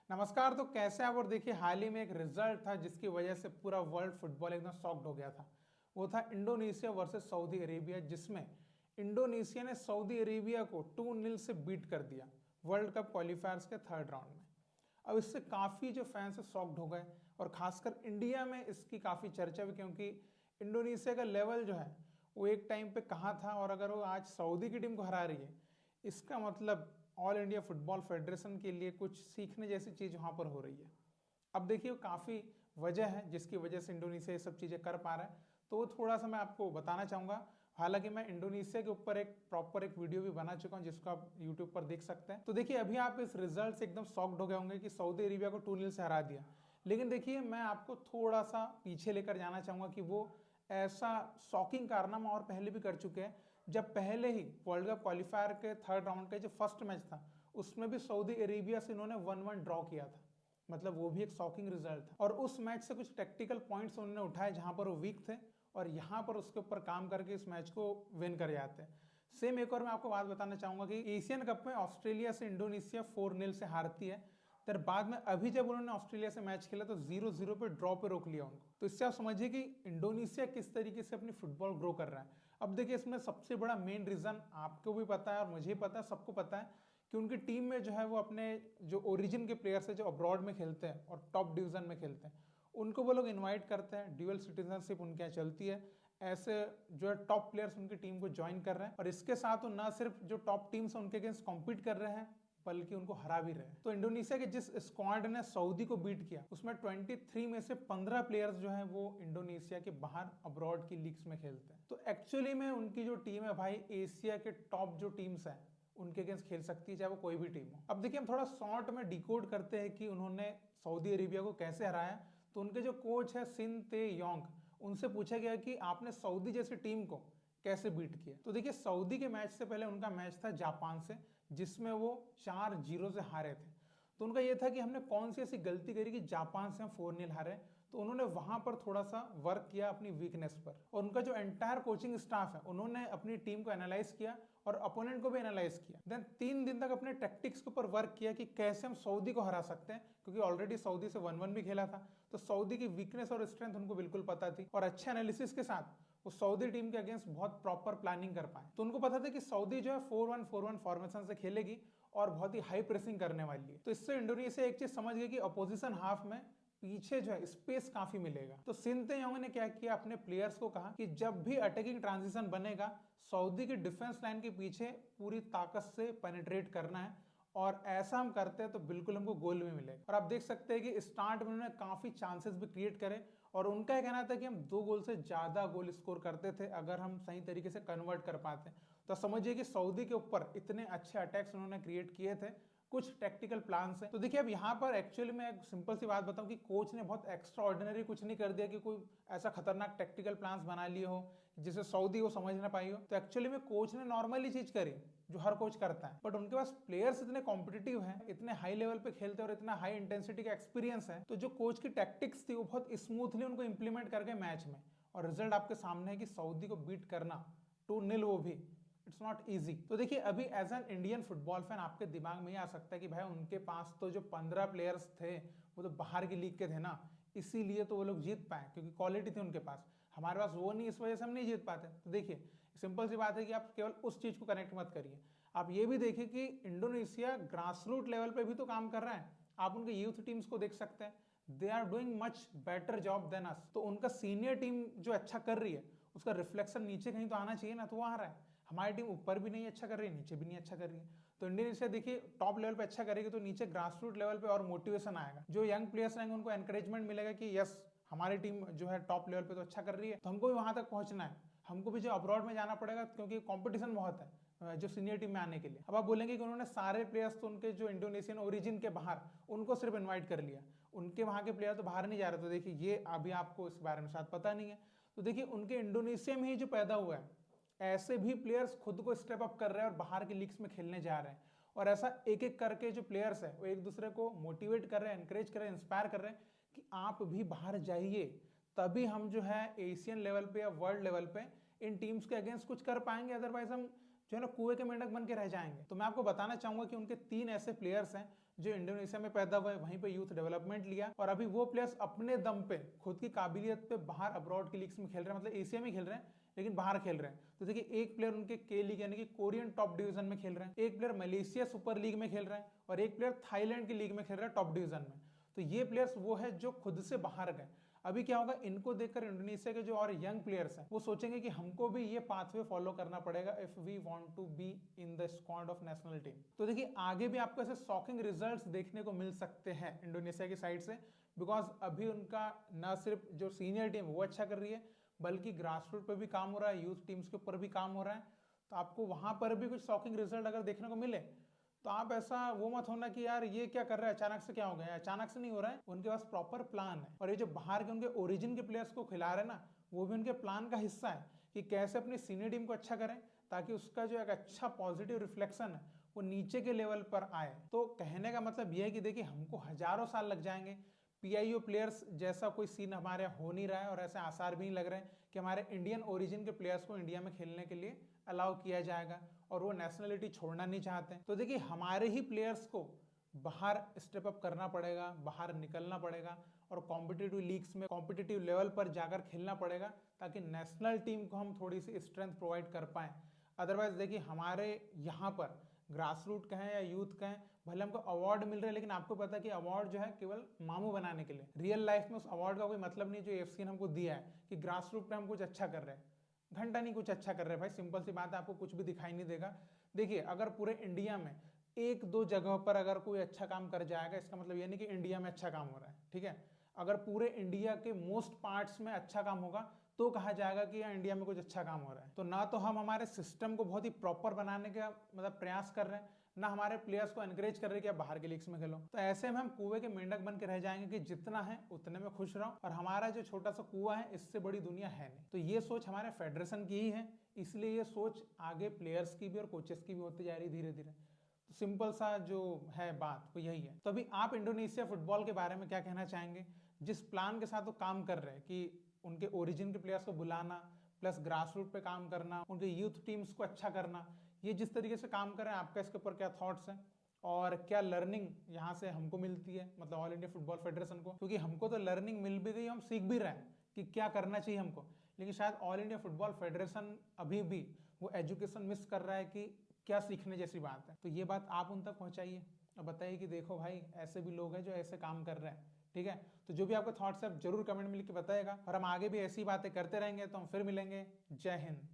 नमस्कार। तो कैसे आप? और देखिए, हाल ही में एक रिजल्ट था जिसकी वजह से पूरा वर्ल्ड फुटबॉल एकदम शॉक्ड हो गया था। वो था इंडोनेशिया वर्सेस सऊदी अरेबिया, जिसमें इंडोनेशिया ने सऊदी अरेबिया को 2-0 से बीट कर दिया वर्ल्ड कप क्वालिफायर्स के थर्ड राउंड में। अब इससे काफ़ी जो फैंस है शॉक्ड हो गए, और खासकर इंडिया में इसकी काफ़ी चर्चा भी, क्योंकि इंडोनेशिया का लेवल जो है वो एक टाइम पे कहाँ था, और अगर वो आज सऊदी की टीम को हरा रही है, इसका मतलब ऑल इंडिया फुटबॉल फेडरेशन के लिए कुछ सीखने जैसी चीज़ वहाँ पर हो रही है। अब देखिए, काफ़ी वजह है जिसकी वजह से इंडोनेशिया ये सब चीज़ें कर पा रहा है, तो वो थोड़ा सा मैं आपको बताना चाहूँगा। हालांकि मैं इंडोनेशिया के ऊपर एक प्रॉपर एक वीडियो भी बना चुका हूँ जिसको आप यूट्यूब पर देख सकते हैं। तो देखिए, अभी आप इस रिजल्ट से एकदम शॉक्ड हो गए होंगे कि सऊदी अरेबिया को 2-0 से हरा दिया। लेकिन देखिए, मैं आपको थोड़ा सा पीछे लेकर जाना चाहूँगा कि वो ऐसा शॉकिंग कारनामा और पहले भी कर चुके हैं। जब पहले ही वर्ल्ड कप क्वालिफायर के थर्ड राउंड का जो फर्स्ट मैच था, उसमें भी सऊदी अरेबिया से इन्होंने 1-1 ड्रॉ किया था। मतलब वो भी एक शॉकिंग रिजल्ट था, और उस मैच से कुछ टेक्टिकल पॉइंट्स उन्होंने उठाए जहां पर वो वीक थे, और यहां पर उसके ऊपर काम करके इस मैच को विन कर जाते हैं। सेम एक और मैं आपको बात बताना चाहूंगा कि एशियन कप में ऑस्ट्रेलिया से इंडोनेशिया 4-0 से हारती है। फिर बाद में अभी जब उन्होंने ऑस्ट्रेलिया से मैच खेला तो 0-0 पे ड्रॉ पे रोक लिया उनको। तो इससे आप समझिए कि इंडोनेशिया किस तरीके से अपनी फुटबॉल ग्रो कर रहा है। अब देखिए, इसमें सबसे बड़ा मेन रीजन आपको भी पता है और मुझे पता है, सबको पता है, कि उनकी टीम में जो है वो अपने जो ओरिजिन के प्लेयर्स है जो अब्रॉड में खेलते हैं और टॉप डिवीजन में खेलते हैं, उनको वो लोग इनवाइट करते हैं। ड्यूअल सिटीजनशिप उनके यहाँ चलती है। ऐसे जो है टॉप प्लेयर्स उनकी टीम को ज्वाइन कर रहे हैं, और इसके साथ वो ना सिर्फ जो टॉप टीम्स है उनके अगेंस्ट कॉम्पीट कर रहे हैं, बल्कि उनको हरा भी रहे हैं। तो इंडोनेशिया के जिस स्क्वाड ने सऊदी को बीट किया, उसमें 23 में से 15 प्लेयर्स जो हैं वो इंडोनेशिया के बाहर अब्रॉड की लीग्स में खेलते हैं। तो एक्चुअली में उनकी जो टीम है भाई, एशिया के टॉप जो टीम्स हैं उनके अगेंस्ट खेल सकती है, चाहे वो कोई भी टीम हो। अब देखिए, हम थोड़ा शॉर्ट में डिकोड करते हैं कि उन्होंने सऊदी अरेबिया को कैसे हराया। तो उनके जो कोच है सिन ते योंग, उनसे पूछा गया कि आपने सऊदी जैसी टीम को कैसे बीट किया। तो देखिए, सऊदी के मैच से पहले उनका मैच था जापान से, जिसमें वो 4-0 से हारे थे। तो उनका यह था कि हमने कौन सी ऐसी गलती करी कि जापान से हम 4-0 हारे। तो उन्होंने वहां पर थोड़ा सा वर्क किया अपनी वीकनेस पर, और उनका जो एंटायर कोचिंग स्टाफ है उन्होंने अपनी टीम को एनालाइज किया और अपोनेंट को भी एनालाइज किया। देन 3 दिन तक अपने टैक्टिक्स के ऊपर वर्क किया कि कैसे हम सऊदी को हरा सकते हैं, क्योंकि ऑलरेडी सऊदी से 1-1 भी खेला था। तो सऊदी की वीकनेस और स्ट्रेंथ उनको बिल्कुल पता थी, और अच्छे एनालिसिस के साथ वो सऊदी टीम के अगेंस्ट बहुत प्रॉपर प्लानिंग कर पाए। तो उनको पता था कि सऊदी जो है 4-1-4-1 फॉर्मेशन से खेलेगी और बहुत ही हाई प्रेसिंग करने वाली है। तो इससे इंडोनेशिया एक चीज समझ गई कि अपोजिशन हाफ में पीछे जो है स्पेस काफी मिलेगा। तो सिन तेयोंग ने क्या किया, अपने प्लेयर्स को कहा कि जब भी अटैकिंग ट्रांजिशन बनेगा, सऊदी की डिफेंस लाइन के पीछे पूरी ताकत से पेनिट्रेट करना है, और ऐसा हम करते हैं तो बिल्कुल हमको गोल भी मिलेगा। और आप देख सकते हैं कि स्टार्ट में उन्होंने काफी चांसेस भी क्रिएट करे, और उनका यह कहना था कि हम 2 गोल से ज्यादा गोल स्कोर करते थे अगर हम सही तरीके से कन्वर्ट कर पाते। तो समझिए कि सऊदी के ऊपर इतने अच्छे अटैक्स उन्होंने क्रिएट किए थे, कुछ टेक्टिकल प्लान्स हैं। तो देखिए, अब यहाँ पर एक्चुअली मैं एक सिंपल सी बात बताऊं कि कोच ने बहुत एक्स्ट्रा ऑर्डिनरी कुछ नहीं कर दिया कि कोई ऐसा खतरनाक टेक्टिकल प्लान्स बना लिए हो जिसे सऊदी को समझ ना पाई हो। तो एक्चुअली में कोच ने नॉर्मली चीज करी जो हर कोच करता है, बट उनके पास प्लेयर्स इतने कॉम्पिटिटिव हैं, इतने हाई लेवल पे खेलते हैं और इतना हाई इंटेंसिटी का एक्सपीरियंस है, तो जो कोच की टैक्टिक्स थी वो बहुत स्मूथली उनको इंप्लीमेंट करके मैच में, और रिजल्ट आपके सामने है कि सऊदी को बीट करना 2-0, वो भी इट्स नॉट ईजी। तो देखिए, अभी as an Indian football fan आपके दिमाग में ही आ सकता है कि भाई उनके पास तो जो 15 प्लेयर्स थे वो तो बाहर की लीग के थे ना, इसीलिए तो वो लोग जीत पाए, क्योंकि क्वालिटी थी उनके पास। हमारे पास वो नहीं, इस वजह से हम नहीं जीत पाते। तो देखिए, सिंपल सी बात है कि आप केवल उस चीज को कनेक्ट मत करिए, आप ये भी देखिए कि इंडोनेशिया ग्रासरूट लेवल पे भी तो काम कर रहा है। आप उनके यूथ टीम्स को देख सकते हैं, they are doing much better job than us. तो उनका सीनियर टीम जो अच्छा कर रही है उसका रिफ्लेक्शन नीचे कहीं तो आना चाहिए ना, तो वो आ रहा है। हमारी टीम ऊपर भी नहीं अच्छा कर रही है, नीचे भी नहीं अच्छा कर रही है। तो इंडोनेशिया देखिए टॉप लेवल पे अच्छा करेगी तो नीचे ग्रासरूट लेवल पे और मोटिवेशन आएगा, जो यंग प्लेयर्स रहेंगे उनको एनकरेजमेंट मिलेगा कि यस, हमारी टीम जो है टॉप लेवल पे तो अच्छा कर रही है, तो हमको भी वहां तक पहुंचना है। हमको भी जो अब्रॉड में जाना पड़ेगा, क्योंकि कंपटीशन बहुत है जो सीनियर टीम में आने के लिए। अब आप बोलेंगे कि उन्होंने सारे प्लेयर्स तो उनके जो इंडोनेशियन ओरिजिन के बाहर उनको सिर्फ इन्वाइट कर लिया, उनके वहां के प्लेयर तो बाहर नहीं जा रहे। तो देखिए, ये अभी आपको इस बारे में शायद पता नहीं है। तो देखिए, उनके इंडोनेशिया में ही जो पैदा हुआ है, ऐसे भी प्लेयर्स खुद को स्टेप अप कर रहे हैं और बाहर के लीग्स में खेलने जा रहे हैं। और ऐसा एक एक करके जो प्लेयर्स है वो एक दूसरे को मोटिवेट कर रहे हैं, एनकरेज कर रहे हैं, इंस्पायर कर रहे हैं कि आप भी बाहर जाइए, तभी हम जो है एशियन लेवल पे या वर्ल्ड लेवल पे इन टीम्स के अगेंस्ट कुछ कर पाएंगे, अदरवाइज हम जो है ना कुएं के मेंढक बन के रह जाएंगे। तो मैं आपको बताना चाहूंगा कि उनके 3 ऐसे प्लेयर्स हैं जो इंडोनेशिया में पैदा हुए, वहीं पे यूथ डेवलपमेंट लिया और अभी वो प्लेयर्स अपने दम पे खुद की काबिलियत पे बाहर अब्रॉड की लीग्स में खेल रहे हैं, मतलब एशिया में खेल रहे हैं लेकिन बाहर खेल रहे हैं। तो देखिए एक प्लेयर उनके के लीग यानी कि कोरियन टॉप डिवीजन में खेल रहे हैं, एक प्लेयर मलेशिया सुपर लीग में खेल रहा है और एक प्लेयर थाईलैंड की लीग में खेल रहा है टॉप डिवीजन में। तो ये प्लेयर्स वो है जो खुद से बाहर गए। अभी क्या होगा, इनको देखकर इंडोनेशिया के जो और यंग प्लेयर्स हैं वो सोचेंगे कि हमको भी ये पाथवे फॉलो करना पड़ेगा if we want to be in the squad of national team. तो देखिए आगे भी आपको ऐसे शॉकिंग रिजल्ट्स देखने को मिल सकते हैं इंडोनेशिया की साइड से, बिकॉज अभी उनका न सिर्फ जो सीनियर टीम वो अच्छा कर रही है बल्कि ग्रासरूट पे भी काम हो रहा है, यूथ टीम्स के ऊपर भी काम हो रहा है। तो आपको वहां पर भी कुछ शॉकिंग रिजल्ट अगर देखने को मिले तो आप ऐसा वो मत होना कि यार ये क्या कर रहा है, अचानक से क्या हो गया। अचानक से नहीं हो रहा है, उनके पास प्रॉपर प्लान है और ये जो बाहर के उनके ओरिजिन के प्लेयर्स को खिला रहे हैं ना, वो भी उनके प्लान का हिस्सा है कि कैसे अपनी सीनियर टीम को अच्छा करें ताकि उसका जो एक अच्छा पॉजिटिव रिफ्लेक्शन है वो नीचे के लेवल पर आए। तो कहने का मतलब यह है कि देखिए हमको हजारों साल लग जाएंगे, पीआईओ प्लेयर्स जैसा कोई सीन हमारे हो नहीं रहा है और ऐसे आसार भी नहीं लग रहे हैं कि हमारे इंडियन ओरिजिन के प्लेयर्स को इंडिया में खेलने के लिए अलाउ किया जाएगा और वो नेशनलिटी छोड़ना नहीं चाहते हैं। तो देखिए हमारे ही प्लेयर्स को बाहर स्टेप अप करना पड़ेगा, बाहर निकलना पड़ेगा और कॉम्पिटिटिव लीग्स में कॉम्पिटिटिव लेवल पर जाकर खेलना पड़ेगा ताकि नेशनल टीम को हम थोड़ी सी स्ट्रेंथ प्रोवाइड कर पाएं। अदरवाइज देखिए हमारे यहाँ पर ग्रासरूट कहें या यूथ कहें, भले हमको अवार्ड मिल रहे हैं लेकिन आपको पता है कि अवार्ड जो है केवल मामू बनाने के लिए, रियल लाइफ में उस अवार्ड का कोई मतलब नहीं जो एफसी ने हमको दिया है कि ग्रासरूट पे हम कुछ अच्छा कर रहे हैं। घंटा नहीं कुछ अच्छा कर रहे हैं भाई, सिंपल सी बात है, आपको कुछ भी दिखाई नहीं देगा। देखिए अगर पूरे इंडिया में एक दो जगह पर अगर कोई अच्छा काम कर जाएगा इसका मतलब ये नहीं कि इंडिया में अच्छा काम हो रहा है, ठीक है। अगर पूरे इंडिया के मोस्ट पार्ट्स में अच्छा काम होगा तो कहा जाएगा कि यहाँ इंडिया में कुछ अच्छा काम हो रहा है। तो ना तो हम हमारे सिस्टम को बहुत ही प्रॉपर बनाने का मतलब प्रयास कर रहे हैं, ना हमारे प्लेयर्स को एनकरेज कर रहे हैं कि आप बाहर के लीग्स में खेलो। तो ऐसे में हम कुएं के मेंढक बन के रह जाएंगे कि जितना है उतने में खुश रहो और हमारा जो छोटा सा कुआं है इससे बड़ी दुनिया है नहीं। तो ये सोच हमारे फेडरेशन की ही है, इसलिए ये सोच आगे प्लेयर्स की भी और कोचेस की भी होती जा रही धीरे धीरे। तो सिंपल सा जो है बात वो यही है। तो अभी आप इंडोनेशिया फुटबॉल के बारे में क्या कहना चाहेंगे, जिस प्लान के साथ वो काम कर रहे हैं कि उनके ओरिजिन के प्लेयर्स को बुलाना प्लस ग्रासरूट पे काम करना, उनके यूथ टीम्स को अच्छा करना, ये जिस तरीके से काम कर रहे हैं आपका इसके ऊपर क्या थॉट्स हैं और क्या लर्निंग यहाँ से हमको मिलती है, मतलब ऑल इंडिया फुटबॉल फेडरेशन को। क्योंकि हमको तो लर्निंग मिल भी गई, हम सीख भी रहे हैं कि क्या करना चाहिए हमको, लेकिन शायद ऑल इंडिया फुटबॉल फेडरेशन अभी भी वो एजुकेशन मिस कर रहा है कि क्या सीखने जैसी बात है। तो ये बात आप उन तक पहुँचाइए और बताइए कि देखो भाई ऐसे भी लोग हैं जो ऐसे काम कर रहे हैं, ठीक है। तो जो भी आपके थॉट्स है आप जरूर कमेंट में लिख के बताइएगा और हम आगे भी ऐसी बातें करते रहेंगे। तो हम फिर मिलेंगे। जय हिंद।